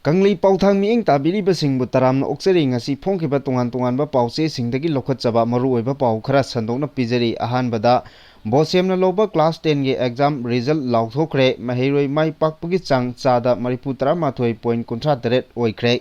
Kangli pauthang miing tabiriba singbu taramna oksari ngasi phongkiba tongan-tonganba pauche singdagi lokhatchaba maruoiba pau khara sandokna pijari ahanbada bosemna loba class 10 ge exam result lauthokre maheiroi mai pakpagi chang chada mariputara mathoi point contract oikre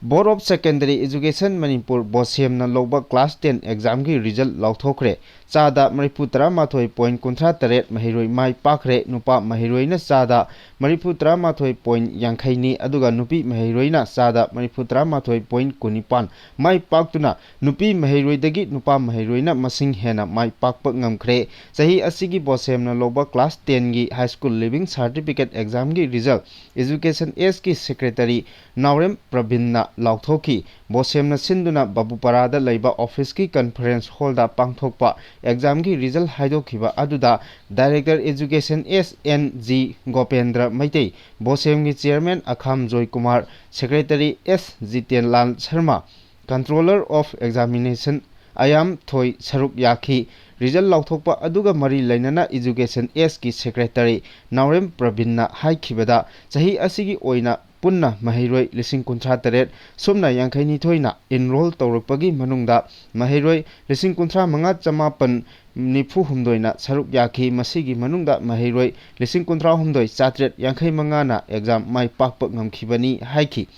Board of Secondary Education Manipur bosemna loba class 10 exam gi result lauthokre chada mariputara mathoi point contract maheiroi mai pakre nupa maheiroi chada mariputara mathoi point yankhaini aduga nupi maheiroi chada mariputara mathoi point kunipan mai paktuna nupi maheiroi dagi nupa maheiroi masing hena mai pakpa ngamkhre sahi asigi bosemna loba class 10 gi high school living certificate exam gi result education s ki secretary Naurem Pravin Lauthoki bosemna sinduna babuparada leiba office ki conference hall da pangthokpa exam ki result haidokhiba aduda director education SNG Gopendra Maitei bosem ki chairman Akham Joy Kumar secretary S Jitenlal Sharma controller of examination Ayam Thoi Saruk Yaki result lauthokpa aduga mari lainana education S ki secretary Naurem Pravin haikhibada chahi asigi oina punna maheiroi lising kuntra taret somna yangkhaini thoina enroll tawrakpagi manungda maheiroi lising kuntra manga chamapan nifu humdoina saruk yakhi masigi manungda maheiroi lising kuntra humdoi chatret yangkhai manga na exam mai pakpa ngamkhibani haiki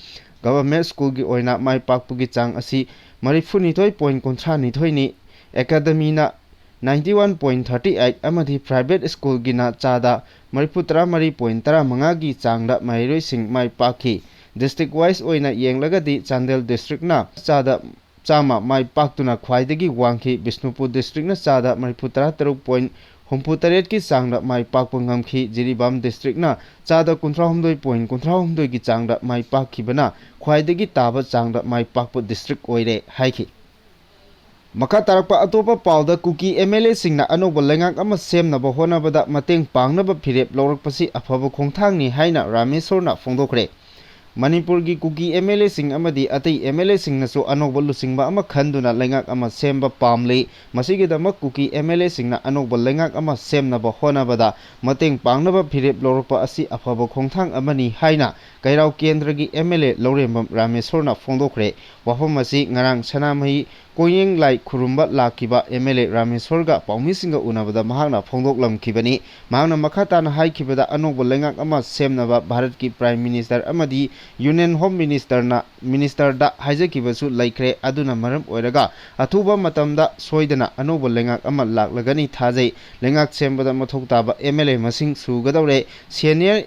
government school gi oina mai pakpugi chang asi marifuni thoi point kuntra ni thoini academy na 91.38 amadi private school gina chada mariputara mari point tara manga gi changda mairoi sing mai pakhi district wise oina yenglagadi Chandel district na chada chama mai paktuna khwaidagi wangki Bisnupur district na chada mariputara 3.38 ki changda mai pakpa ngamkhi Jiribam district na chada 13.13 gi changda mai pakhibana khwaidagi taba changda mai pakpa district oire haiki Maka tarakpa atopa pauda Kuki Mla Singna Anouba Leingak Semnaba Hotnabada Mateng Pangnaba Firep Lourkpa Afaba Khongthangni haina Ramesorna Fongdokre Manipur gi Kuki Mla Sing amadi atai Mla Sing naso Anouba Lusingba ama khanduna Leingak semba pamle masigidama Kuki Mla Singna Anouba Leingak Semnaba Hotnabada Mateng Pangnaba Firep Lourkpa Afaba Khongthang amani haina Kairau Kendra gi Mla Laurembam Ramesorna Fongdokre wafam asi ngarang sanamahi Koyeng lai khurumba lakiba MLA Ramesorga paumisinga unabada mahakna phongdok lamkhibani mahakna makhatana haikibada Anouba Leingak Semnaba Bharat ki Prime Minister amadi Union Home Minister da haijakibasu laikre aduna maram oiraga athuba matamda soidana Anouba Leingak laklagani thajai Leingak sembada mathok taba MLA masing sugadawre senior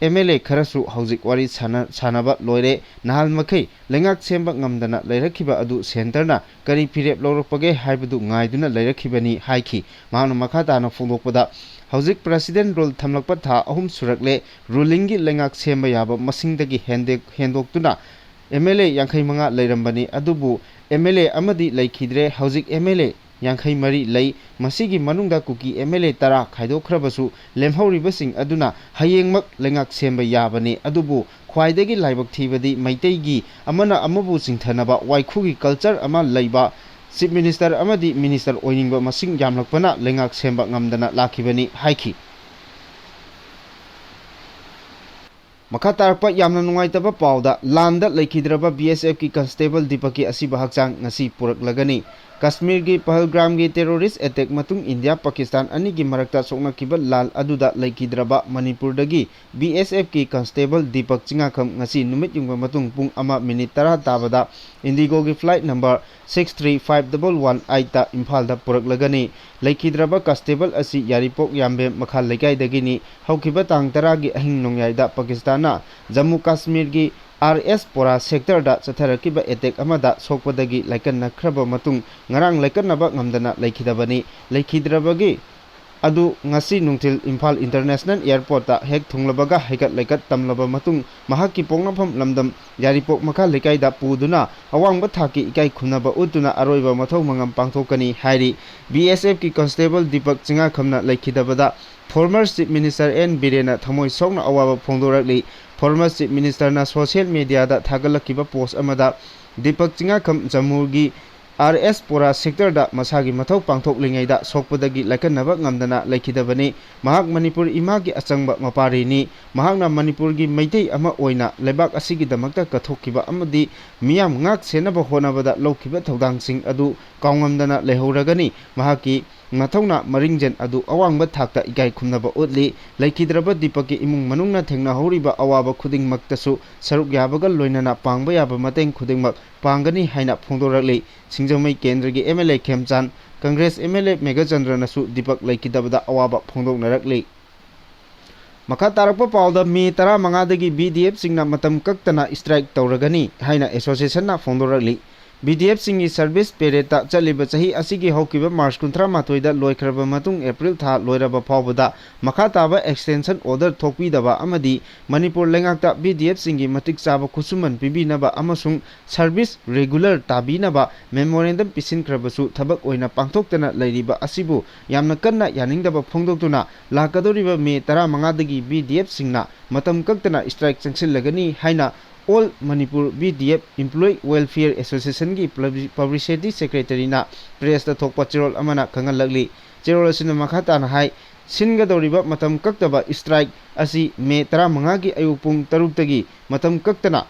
MLA kharasu haujik wari sanaba loire nahal makai Leingak semba ngamdana leirakhiba adu centerna kari Firep Lourkpage haibadu ngaiduna leirakibani haiki mahakna makhatana phongdokpada haujik president rule thamlakpa tha ahum surakle ruling gi Leingak semba yaba masingdagi hendoktuna MLA yankhai manga leirambani adubu MLA amadi leikhidre haujik MLA yankhai mari lei masigi manungda Kuki MLA tara khaidokkhrabasu lemhauribasing aduna hayengmak Leingak semba yabani adubu khwaidagi laibak thibadi maitegi amana amabu singthanaba waikhugi culture ama leiba chief minister amadi minister oiningba masing yamlakpana Leingak semba ngamdana lakhibani haiki Makha tarakpa yamna nungaitaba pauda landa leikidraba BSF ki constable Dipaki asiba hakchang ngasi puraklagani Kashmir gi Pahalgram gi terrorist attack matung India Pakistan ani gi marakta sokna kiba lal aduda leikidraba Manipur dagi BSF ki constable Dipak Chingakham ngasi numit yungba matung pung ama minute 10 tabada Indigo gi flight number 635118 ta Imphal da puraklagani leikidraba constable asi Yaripok Yambe makha lekai dagini haukiba tang 10 gi ahing nongyai da Pakistan na Jammu Kashmir gi RS Pora sector da chatharakiba attack amada sokpadagi laikanna khraba matung ngarang laikannaba ngamdana leikhidabani leikhidrabagi adu ngasi nungthil Imphal International Airport ta hek thunglabaga hekat laikat tamlaba matung mahaki pongnafam lamdam Yaripok makha lekai da puduna awangba thaki ikai khunaba utuna aroiba mathau mangam pangthokani hairi BSF ki constable Dipak Chingakhamna leikhidabada former chief minister N Birena thamoi sokna awaba phongdorakli former chief minister na social media da thagalakiba post amada Dipak Chingakham Jammu gi RS Pora sector masagi mathau pangthoklingaida sokpadagi laikannaba ngamdana laikidabani mahak Manipur imagi achangba maparini mahakna Manipurgi maitei ama oina lebak asigi damakta kathokiba amadi miyam ngak senaba honabada laukiba thaudangsing adu kaungamdana lehauragani mahaki mathauna maringjen adu awangba thakta ikai khumnaba utli laikidraba dipaki imung manungna thengna horiba awaba khuding maktasu saruk yabaga loinana pangba yaba mateng khudingmak pangani haina phongdorakli Singjamai Kendra gi MLA Khemchan Congress MLA Megachandra nasu Dipak laikidabada awaba phongdoknarakli Makha tarakpa pawda May 15 dagi BDF singna matam kaktana strike tawragani haina association na phongdorakli BDF singi service pereta chaliba chahi asigi haukiba March 18 da loikraba matung April tha loiraba phawbada makha taba extension order thokpidaba amadi Manipur Leingakta BDF singi matik chaba khusuman pibinaba amasung service regular tabinaba memorandum pisinkrabasu thabak oina pangthoktana leiriba asibu yamna kanna yaningdaba phongdoktuna lakadoriba May 15 dagi BDF singna matam kaktana strike changsilagani haina All Manipur BDF Employee Welfare Association ki Publicity Secretary na press da thokpa chirol amana khangalagli chirol asina makhata na hai singadoriba matam kaktaba strike asi May 15 gi ayupung 3 tagi matam kaktana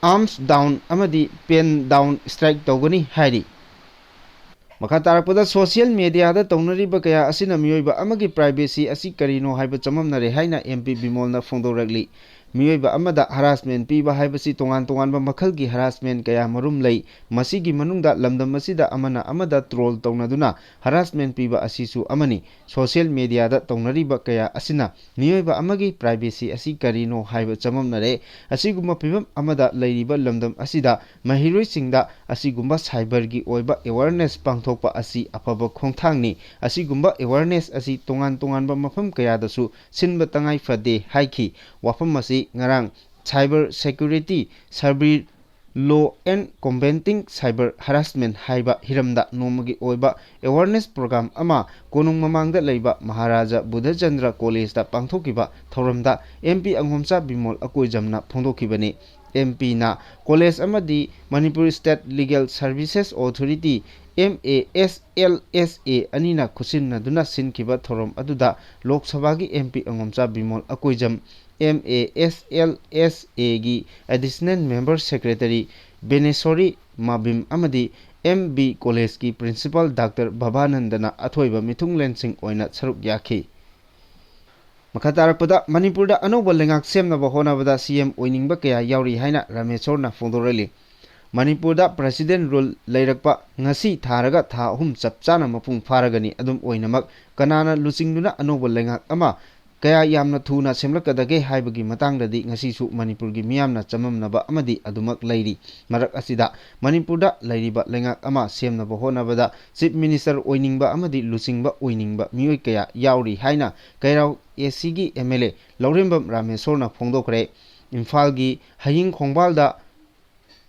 arms down amadi pen down strike tawgani hairi makha tarakpada social media da tawnariba kaya asina miyoiba amagi privacy asi karino haiba chamamnare haina MP Bimolna phongdoragli miyoiba amada harassment piba haibasi tongan ba makhalgi harassment kaya marum lei masigi manungda lamdam masida amana amada troll tawnaduna harassment piba asisu amani social media da tawnariba kaya asina miyoiba amagi privacy asi karino haiba chamamnare asiguma pibam amada leiriba lamdam asida mahiroi singda asigumba cyber gi oiba awareness pangthokpa asi afaba khongthangni asigumba awareness asi tongan ba mafam kaya dasu sinba tangai fade haiki wafam asi ngarang cyber security cyber law and combating cyber harassment haiba hiramda nomagi oiba awareness program ama konung mamangda leiba Maharaja Buddhachandra College da pangthokiba thoramda MP Anghomcha Bimol Akoijamna phongdokibani MP na college amadi Manipur State Legal Services Authority MASLSA anina khusinna duna sinkiba thoram aduda Lok Sabha gi MP Anghomcha Bimol Akoijam MASLSA gi Additional Member Secretary Benesori Mabim amadi MB College ki Principal Dr. Bhabanandana athoiba mithung lensing oina saruk yakhi Makatarakpada Manipurda Anouba Leingak Semnaba Hotnabada CM oiningba kaya yauri haina Rameshorna phongdorali Manipurda President rule Lourkpa ngasi tharaga tha 3 chapchana mapung pharagani adum oinamak kanana luchingduna Anouba Leingak ama kaya yamna thuna semlakadage haibagi matangdadi ngasisu Manipurgi miyamna chamamnaba amadi adumak leiri marak asida Manipurda leiriba Leingak ama semnaba Hotnabada Chief Minister oiningba amadi luchingba oiningba miyoi kaya yauri haina kairau ACG MLA Laurembam Rameshorna phongdokre Imphal Haying Khongbalda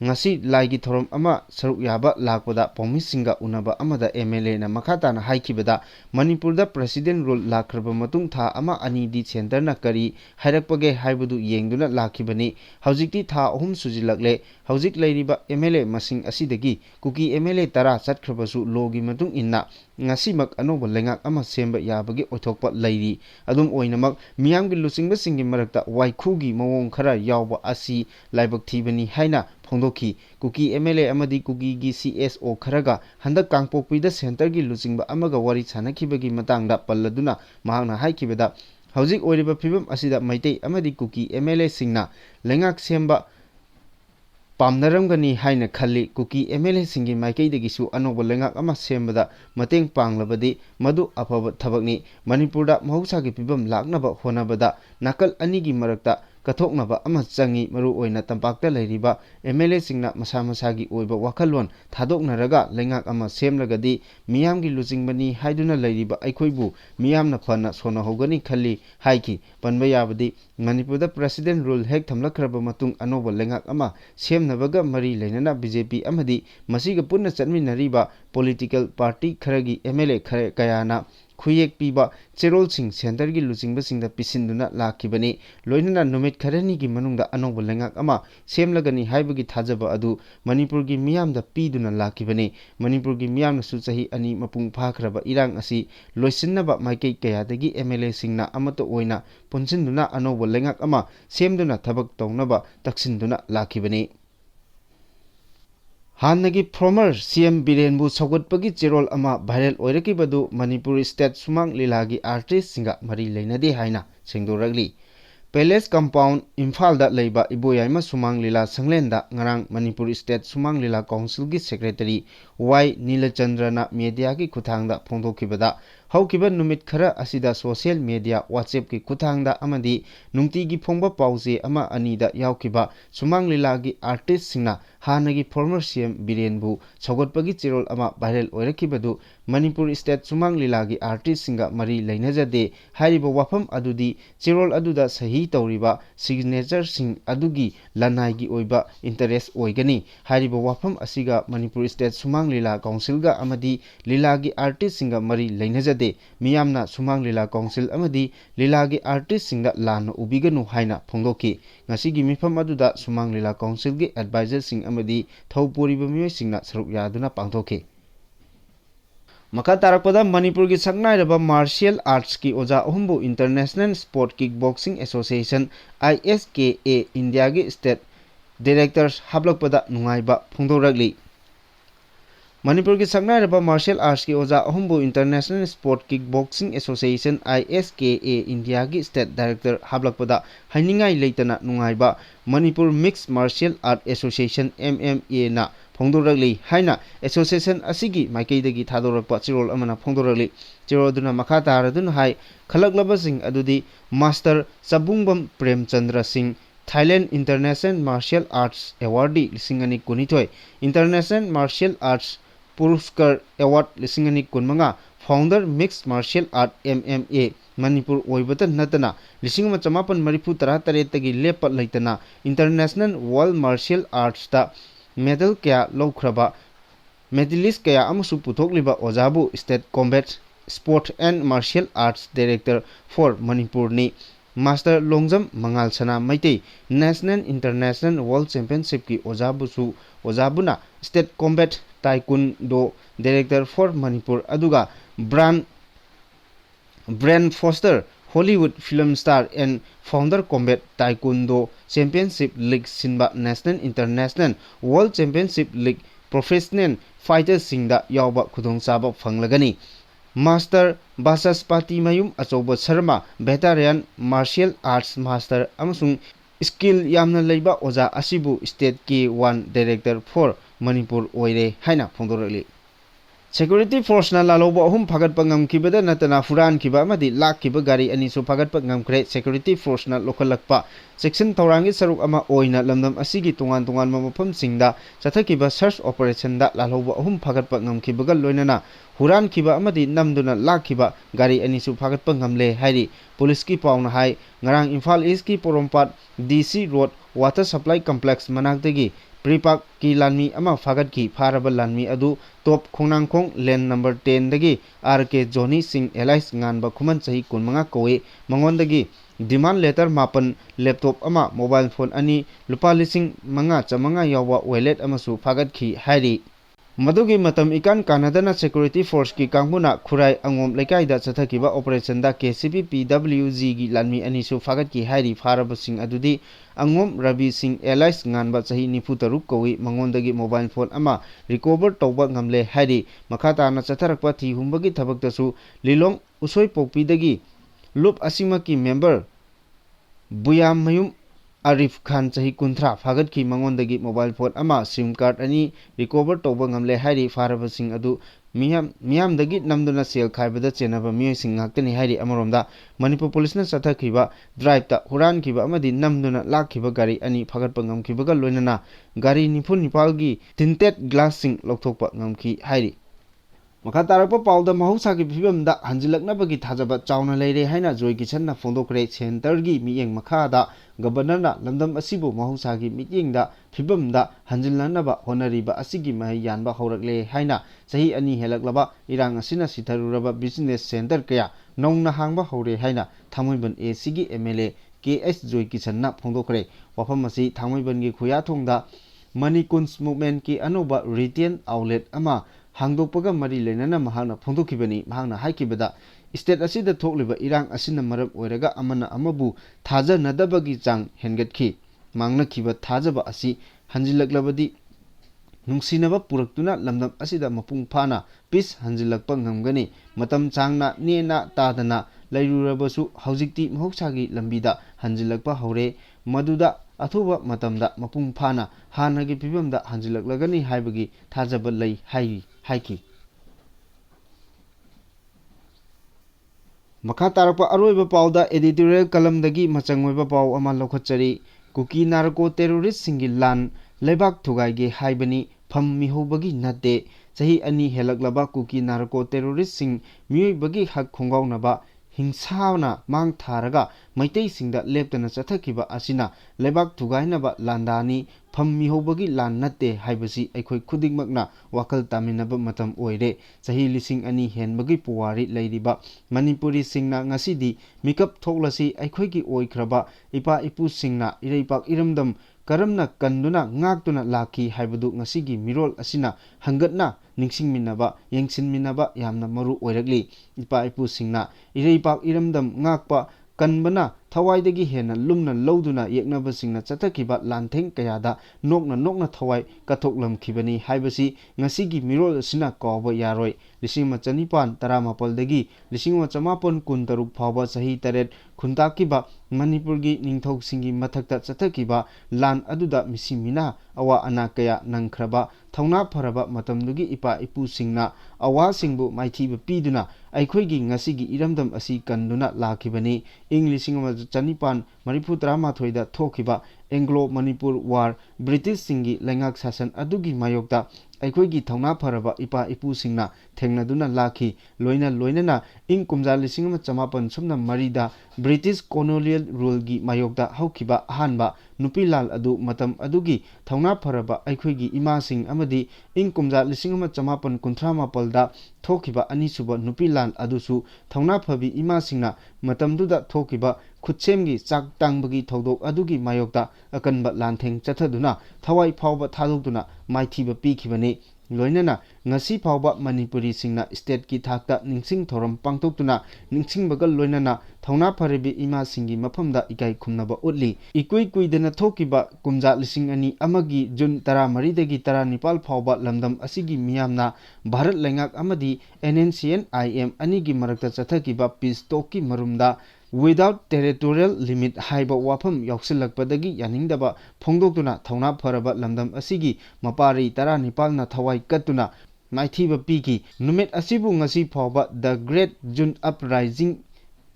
ngasi laigi thorom ama saruk yaba lakpada Paumisinga unaba amada MLA na makhata na haikibada Manipurda President rule lakraba matung tha ama ani di center na kari hairakpage haibudu yengduna lakibani haujikti tha 3 sujilakle haujik leiriba MLA masing asidagi Kuki MLA 10 chatkhrabasu logi matung inna ngasimak Anouba Leingak ama semba yabagi othokpa leiri adum oinamak miyamgi luchingba singi marakta waikhugi mawong khara yawba asi laibak thibani haina phongdoki Kuki MLA amadi Kuki gi CSO kharaga handak kangpokpida center gi luchingba amaga wari chanakibagi matangda palladuna mahakna haikibada haujik oiriba phibam asida maitei amadi Kuki MLA singna Leingak semba pamnaramgani haina khalli Kuki MLA singi maikeidagi Anouba Leingak ama sembada mateng panglabadi madu afaba thabakni Manipurda mahusagi pibam laknaba honabada nakal anigi marakta kathoknaba ama changi maru oina tampakta leiriba MLA singna masa masagi oiba wakalon thadoknaraga Leingak ama semlagadi miyamgi luchingbani haiduna leiriba aikhoibu miyamna phana sona hogani khalli haiki panba yabadi Manipurda President rule hek thamlakraba matung Anouba Leingak ama semnabaga mari leinana BJP amadi masiga punna chatminariba political party kharagi MLA kayana खुयेक पीबा चेरोलसिंग centre की लुचिंगबसिंगदा पिसिंदुना लाखिबनी लोइनना नुमित खरनी की मनुंगदा अनौबा लेंगाक अमा सेमलगनी हाइबगी थाजबा अदु मणिपुर की मियामदा पीदुना लाखिबनी मणिपुर की मियामनसु चही अनि मपुंग फाखरबा इरांग असि लोइसिन्नबा माइकई कयादगी एमएलए सिंगना अमतो ओइना पुनसिंदुना अनौबा लेंगाक अमा सेमदुना थबक तौनबा तक्सिंदुना लाखिबनी हानगी फॉर्मर सीएम बिरेनबु सौगटपगी चेरोल अमा viral ओइरकिबदु Manipur state Sumang लीलागी artist सिंगा मरी लेनदे हाइना सेंगदोरगली पैलेस कंपाउंड इम्फालदा लेबा इबोयाइमा सुमांग लीला संगलेंदा ngarang मणिपुर स्टेट सुमांग लीला काउंसिल की सेक्रेटरी वाई नीलचंद्रना मीडिया की खुथांगदा फोंदोखिबदा हौकिबा नुमित खरा असिदा सोशल मीडिया व्हाट्सएप की खुथांगदा अमदी नुंगतीगी फोंबा पाउजे अमा अनीदा यावकिबा Sumang लीलागी artist सिंगना हानगी farmer CM बिरेनबु सौगटपगी Chirol अमा viral ओइरकिबदु Manipur state Sumang लीलागी artist सिंगा मरी लेनजदे हारिबा वाफम अदुदी चिरोल अदुदा सही तौरिबा सिग्नेचर सिंग अदुगी लनाइगी ओइबा इंटरेस्ट ओइगनी हारिबा वाफम असिगा मणिपुर स्टेट सुमांग लीला काउंसिलगा अमदी लीलागी आर्टिस्ट सिंगा मरी लेनजदे मियामना सुमांग लीला काउंसिल अमदी लीलागी आर्टिस्ट सिंगा लान उबिगनु हाइना फोंदोकी ngasigi mifam aduda sumang lila council gi advisor sing amadi thauporiba miyoi singna saruk yaduna pangthoke maka tarakpada manipur gi saknairaba martial arts ki oja ahumbu international sport kickboxing association ISKA india gi state directors hablakpada nungaiba phungdoragli Manipur की सकनाइरबा martial arts की ओजा अहुंबु international sport kickboxing association ISKA India की state director हाबलकपदा हाइनिंगाई लेतना नुंगाइबा Manipur mix martial art association MMA ना फोंदोरगली हाइना एसोसिएशन असिगी माइकेदगी थादोरकपा चिरोल अमना फोंदोरगली चिरोदुना मखा तारदुन हाइ खलकलबसिंग अदुदी master Chabungbam Premchandra Singh Thailand international martial arts awardee लिसिंगनी कुनिथोय इंटरनेशनल मार्शल आर्ट्स पुरस्कार अवार्ड लिसिंगनी कुनमंगा founder mix martial art MMA Manipur ओइबत नतना लिसिंग चमापन मरिफु तरा तरेतगी लेप लेतना इंटरनेशनल वर्ल्ड मार्शल आर्ट्स ता मेडल क्या लौख्रबा मेडलिस्ट क्या अमसु पुथोकलिबा ओजाबु state combat sport and martial arts director for Manipur नि मास्टर लोंगजम मंगाल सना मैते नेशनल इंटरनेशनल वर्ल्ड चैंपियनशिप की ओजाबुना state combat taekwondo director for Manipur अदुगा brand Foster Hollywood film star and founder combat taekwondo championship league सिंबा national international world championship league professional fighter सिंगदा यावबा खुदोंचाबा फंगलगनी master Basaspati Mayum Achoub Sharma veteran martial arts master अमसुंग skill यामना लेबा ओजा असिबु स्टेट की वन डायरेक्टर फॉर मणिपुर ओइरे हाइना फोंदोरली सिक्योरिटी फोर्स ना लालोबा अहुम फागटपा ngamkibada natana furankiba amadi lakkiba gari anisu fagatpa ngamkre security force ना लोखलकपा सेक्शन थौरांगी सरुक अमा ओइना लमदम असिगी तोंगान तोंगान मफम सिंगदा चथकिबा सर्च ऑपरेशन दा लालोबा अहुम फागटपा ngamkibaga लोइनना हुरानकिबा अमदी नमदुना लाक्किबा गारी अनिसु फागटपा ngamle हाइरि पुलिस की पाउना हाइ ngarang इम्फाल ईस्ट की पोरोमपाट DC road water supply complex मनाकदगी प्रीपाक की लानमी अमा फागत की फारबा लानमी अदु टॉप खोंगनांगखोंग लेन नंबर 10 दगी RK Johny Singh alias nganba Khuman सही कुनमंगा कोए मंगोंदगी डिमांड लेटर मापन लैपटॉप अमा मोबाइल फोन अनि लुपा लिसिंग मंगा चमंगा यावा वॉलेट अमसु फागत की हाइरि मदुगी मतम इकान कानादना सिक्योरिटी फोर्स की कांगबुना खुराई अंगोम लेकाइदा चथकिबा ऑपरेशन दा KCP PWG गी लानमी अनिसु फागत की हाइरि फारब सिंह अदुदी अंगोम रवि सिंह एलाइस nganba चाही निफु तरुक कोई मंगोंदगी मोबाइल फोन अमा रिकवर तौबा ngamle हाइरि मखाताना चथरकपा थी हुंबगी थबक्तसु लिलोंग उसोई पोकपीदगी लुप असिमा की मेंबर बुयाम मयूम आरिफ खान चाही कुंथ्रा फागत की मंगोंदगी मोबाइल फोन अमा सिम कार्ड अनि रिकवर तौबा ngamle हाइरि फारब सिंह अदु मियामदगी नमदुना सेल खाइबदा चेनबा मियोय सिंह ngakतनि हाइरि अमरोमदा मणिपुर पुलिसना चथखिबा ड्राइव ता हुरानखिबा अमदी नमदुना लाखिबा गारी अनि फागतपा ngamkhibaga लोइनना गारी निफु निपालगी tinted glass Singh लौथोकपा ngamkhi हाइरि Makha tarakpa pauda mahausa ki phibamda hanjilaknabagi thajaba chauna leire haina Joy Kishanna phondokre center gi miyeng makhada governor na lamdam asibu mahausa gi meetingda phibamda hanjilnanaba honariba asigi mahi yanba horakle haina sahi ani helaklaba irang asina sitharuraba business center kaya nongna hangba hore haina Thamoiban ACG MLA KS Joy Kishanna phondokre wafam asi Thamoiban gi khuyathongda Manikun's movement ki Anouba retail outlet ama hangdokpaga mari lenana mahangna phondokibani mahangna haikibada state asida thokliba irang asina maram oiraga amana amabu thaja nadabagi chang hengatki mangna kiba thajaba asi hanjilaklabadi nungsinaba puraktuna lamdam asida mapung phana peace hanjilakpa ngamgani matam changna nena tadana lairurabasu haujikti mahoksagi lambida hanjilakpa hore maduda athuba matamda mapung phana hanagi pibamda hanjilaklagani haibagi thajaba lei haiki makha tarakpa aroiba pauda editorial kalamdagi machangoiba pau ama lokhatchari kuki narco terrorist singi lan lebak thugaige haibani pham mihobagi nate chahi ani helaklaba kuki narco terrorist sing miyoibagi hak khongaunaba hingsana mang tharaga maitei singda leptana chathakiba asina lebak thugainaba landani pham mihobagi lan nate haibasi aikhoi khudingmakna wakal taminaba matam oire chahi lising ani henbagi puwari leiriba Manipuri singna ngasidi mikap thoklasi aikhoigi oikraba ipa ipu singna ireipak iramdam karamna kanduna ngaktuna laki haibadu ngasigi mirol asina hangatna ningsingminaba yengsinminaba yamna maru oirakli ipa ipu singna ireipak iramdam ngakpa kanbana thawaidagi hena lumna loduna yeknaba singna chathakiba lantheng kayada nokna thawai kathoklamkhibani haibasi ngasigi mirol asina kawba yaroi 1918 dagi 1913 phawba sahi taret khuntakiba Manipurgi ningthau singi mathakta chathakiba lan aduda misimina awa ana kaya nangkhraba thauna pharaba matamdugi ipa ipu singna awa singbu maithiba piduna aikhoigi ngasigi iramdam asi kanduna lakhibani ing 1913 da thokiba Anglo Manipur War British singi Leingak Sasan adugi mayokta aikhoigi thauna pharaba ipa ipu singna thengnaduna lakhi loinana ing kumja 1918 da British colonial rule gi mayokta haukiba ahanba nupilal adu matam adugi thauna pharaba aikhoigi imasing amadi ing kumja 1918 da thokiba anisuba nupilal adusu thauna phabi imasingna matamduda thokiba khutsemgi chak tangbagi thodok adugi mayokta akanba lantheng chathaduna thawai phawba thadokduna maithiba pikhibani loinana ngasi phawba Manipuri singna state ki thakta ningsing thoram pangtokduna ningsingbaga loinana thauna pharibi ima singi maphamda ikai khumnaba utli ikuidana thokiba kumja 2002 June 13 dagi 19 phawba lamdam asigi miyamna Bharat Leingak amadi NNCN-IM anigi marakta chathakiba peace talk ki marumda without territorial limit haiba wafam yauksilakpadagi yaningdaba phongdokduna thauna pharaba lamdam asigi mapari 19 na thawai katuna maithiba piki numit asibu ngasi phawba the great June uprising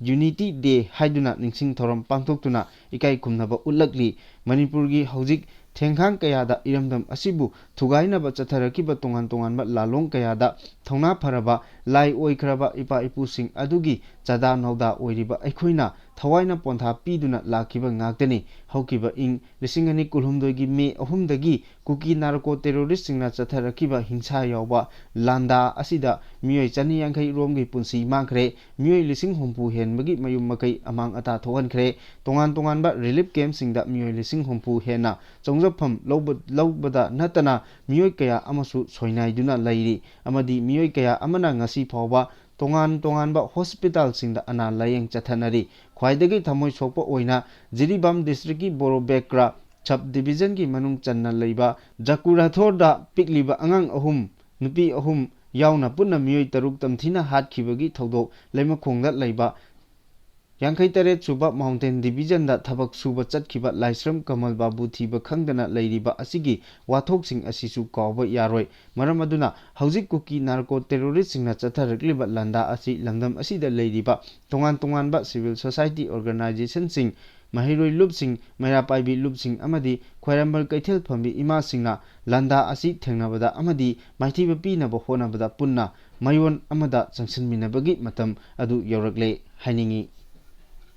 unity day haiduna ningsing thoram pangtokduna ikai khumnaba ulakli Manipurgi haujik thengkhang kayada iramdam asibu thugainaba chatharakiba tongan lalong kayada thauna pharaba lai oikraba ipa ipu sing adugi chada nauda oiriba aikhoina thawaina pontha piduna lakiba ngaktani haukiba ing 2019 gi May 3 dagi kuki narco terrorist singna chatharakiba hingsa yawba landa asida miyoi 150 romgi punsi mangkhre miyoi 10,000 henbagi mayum makai amang ata thogankhre tongan ba relief camp singda miyoi 10,000 hena chongjapam lobada natana miyoi kaya amasu soinaiduna lairi amadi miyoi kaya amana ngasi phawba tongan ba hospital singda ana layeng chathanari khwaidagi thamoi sokpa oina Jiribam district ki Borobekra sub division ki manung channa leiba Jakurathorda pikliba angang ahum nupi ahum yauna punna miyoi taruk tamthina hatkibagi thodok leimakhongda leiba Yankai Tare Suba Mountain Division da Tabak Suba Chatkiba Laisram Kamal Babu Thiba Khangdana Lairiba Asigi Wathoksing Asisu Kawba Yaroi Maramaduna Haujik Kuki Narco Terrorist Singna Chatharakliba Landa Asi Lamdam Asida Lairiba Tongan ba Civil Society Organization Sing Mahiroi Lupsing Mayapaibi Lupsing Amadi Khwairambal Kaithel Phambi Ima Singna Landa Asi Thengnabada Amadi Maithiba Pinaba Honabada Punna ꯃꯌꯣꯟ ꯑꯃꯗ ꯆꯪꯁꯤꯟꯃꯤꯟꯅꯕꯒꯤ ꯃꯇꯝ ꯑꯗꯨ ꯌꯧꯔꯛꯂꯦ ꯍꯥꯏꯅꯤꯡꯉꯤ꯫